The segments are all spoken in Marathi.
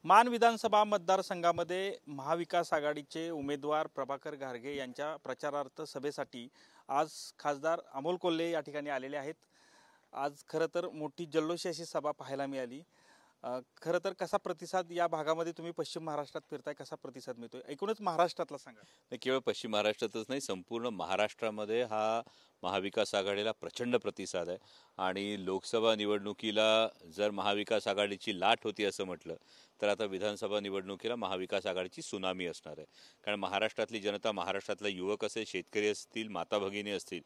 मान विधानसभा मतदारसंघामध्ये महाविकास आघाडीचे उमेदवार प्रभाकर घारगे यांच्या प्रचारार्थ सभेसाठी आज खासदार अमोल कोल्हे या ठिकाणी आलेले आहेत। आज खरं तर मोठी जल्लोषी अशी सभा पाहायला मिळाली। खरं तर कसा प्रतिसाद या भागामध्ये तुम्ही पश्चिम महाराष्ट्रात फिरताय, कसा प्रतिसाद मिळतोय एकूणच महाराष्ट्रातला सांगा। नाही, केवळ पश्चिम महाराष्ट्रातच नाही, संपूर्ण महाराष्ट्रामध्ये हा महाविकास आघाडीला प्रचंड प्रतिसाद आहे। आणि लोकसभा निवडणुकीला जर महाविकास आघाडीची लाट होती असं म्हटलं तर आता विधानसभा निवडणुकीला महाविकास आघाडीची सुनामी असणार आहे। कारण महाराष्ट्रातली जनता, महाराष्ट्रातला युवक असेल, शेतकरी असतील, माता भगिनी असतील,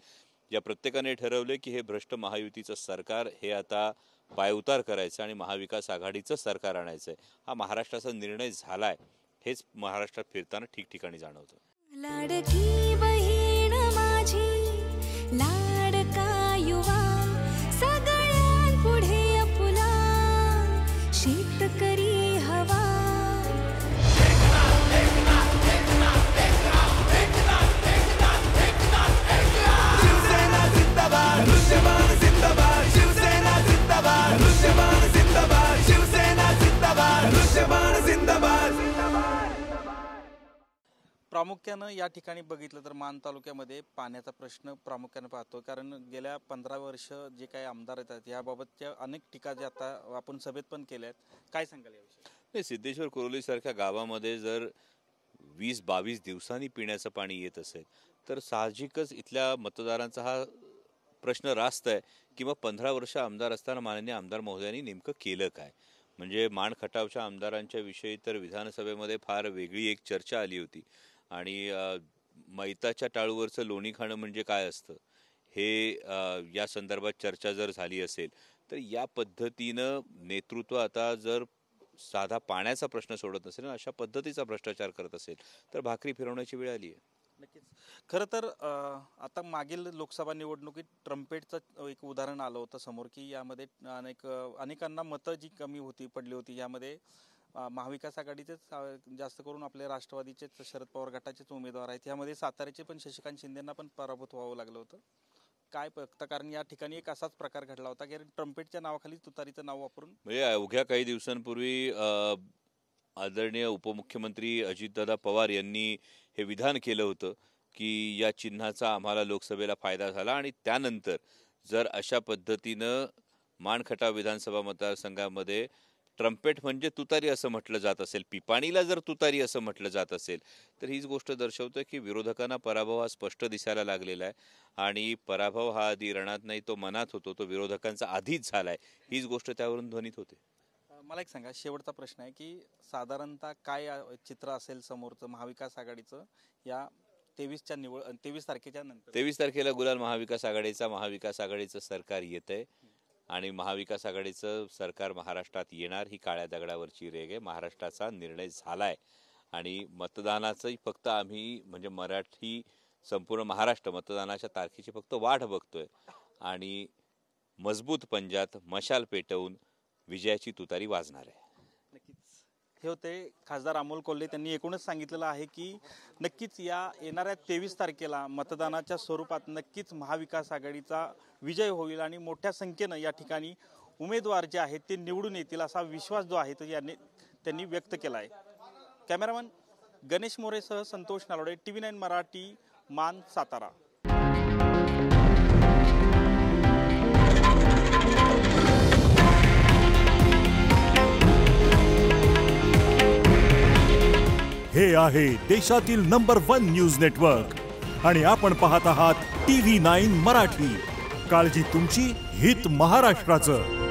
या प्रत्येकाने ठरवले की हे भ्रष्ट महायुतीचं सरकार हे आता पायउतार करायचं आणि महाविकास आघाडीचं सरकार आणायचं आहे। हा महाराष्ट्राचा निर्णय झालाय, हेच महाराष्ट्रात फिरताना ठिकठिकाणी जाणवतं। लाडकी बहीण माझी लाडका युवा सगळ्यांपुढे आपला शेतकरी हवा। शिवसेना जिंदाबाद, दृश्यमान जिंदाबाद, शिवसेना जिंदाबाद, दृश्यमान जिंदाबाद, शिवसेना जिंदाबाद, दृश्यमान जिंदाबाद। प्रामुख्यानं या ठिकाणी बघितलं तर मान तालुक्यामध्ये पाण्याचा प्रश्न प्रामुख्याने पाहतो। कारण गेल्या 15 वर्ष जे काही आमदार येतात याबाबतच्या अनेक टीका जे आता आपण सभेत पण केल्या आहेत, काय सांगाल याविषयी? नाही, सिद्धेश्वर कोरोली सारख्या गावामध्ये जर 20-22 दिवसांनी पिण्याचं पाणी येत असेल तर साहजिकच इथल्या मतदारांचा हा प्रश्न रास्त आहे की मग 15 वर्ष आमदार असताना माननीय आमदार महोदयांनी नेमकं केलं काय। म्हणजे मान खटावच्या आमदारांच्या विषयी तर विधानसभेमध्ये फार वेगळी एक चर्चा आली होती आणि मैताच्या टाळूवरचं लोणी खाणं म्हणजे काय असतं हे या संदर्भात चर्चा जर झाली असेल तर या पद्धतीनं नेतृत्व आता जर साधा पाण्याचा प्रश्न सोडत नसेल, अशा पद्धतीचा भ्रष्टाचार करत असेल तर भाकरी फिरवण्याची वेळ आली आहे। नक्कीच। खरं तर आता मागील लोकसभा निवडणुकीत ट्रम्पेटचं एक उदाहरण आलं होतं समोर की यामध्ये अनेकांना मतं जी कमी पडली होती, यामध्ये महाविकास आघाडीचेच जास्त करून आपले राष्ट्रवादीचेच शरद पवार गटाचेच उमेदवार आहेत। यामध्ये साताऱ्याचे पण शशिकांत शिंदेंना पण पराभूत व्हावं लागलं होतं। काय बघता, कारण या ठिकाणी एक असाच प्रकार घडला होता की ट्रम्पेटच्या नावाखाली तुतारीचं नाव वापरून म्हणजे अवघ्या काही दिवसांपूर्वी आदरणीय उपमुख्यमंत्री अजितदादा पवार यांनी हे विधान केलं होतं की या चिन्हाचा आम्हाला लोकसभेला फायदा झाला आणि त्यानंतर जर अशा पद्धतीनं मानखटाव विधानसभा मतदारसंघामध्ये ट्रम्पेट म्हणजे तुतारी असं म्हटलं जात असेल, पिपाणीला जर तुतारी असं म्हटलं जात असेल तर हीच गोष्ट दर्शवते की विरोधकांना पराभव हा स्पष्ट दिसायला लागलेला आहे। आणि पराभव हा आधी रणात नाही तो मनात होतो, तो विरोधकांचा आधीच झालाय, हीच गोष्ट त्यावरून ध्वनित होते। मला एक सांगा, शेवटचा प्रश्न आहे की साधारणतः काय चित्र असेल समोरचं महाविकास आघाडीचं या 23 तारखेच्या नंतर? 23 तारखेला गुलाल महाविकास आघाडीचं सरकार येतंय आणि महाविकास आघाडीचं सरकार महाराष्ट्रात येणार, ही काळ्या दगडावरची रेघ आहे। महाराष्ट्राचा निर्णय झालाय आणि मतदानाचंही फक्त आम्ही म्हणजे मराठी संपूर्ण महाराष्ट्र मतदानाच्या तारखेची फक्त वाट बघतोय आणि मजबूत पंजात मशाल पेटवून विजयाची तुतारी वाजणार आहे। नक्कीच। हे होते खासदार अमोल कोल्हे। त्यांनी एकूणच सांगितलेलं आहे की नक्कीच या येणाऱ्या 23 तारखेला मतदानाच्या स्वरूपात नक्कीच महाविकास आघाडीचा विजय होईल आणि मोठ्या संख्येनं या ठिकाणी उमेदवार जे आहेत ते निवडून येतील असा विश्वास जो आहे तो त्यांनी व्यक्त केला आहे। कॅमेरामन गणेश मोरेसह संतोष नालोडे, TV9 मराठी, मान, सातारा। हे आहे देशातील नंबर 1 न्यूज नेटवर्क आणि आपण पाहत आहात TV9 मराठी। काळजी तुमची, हित महाराष्ट्राचं।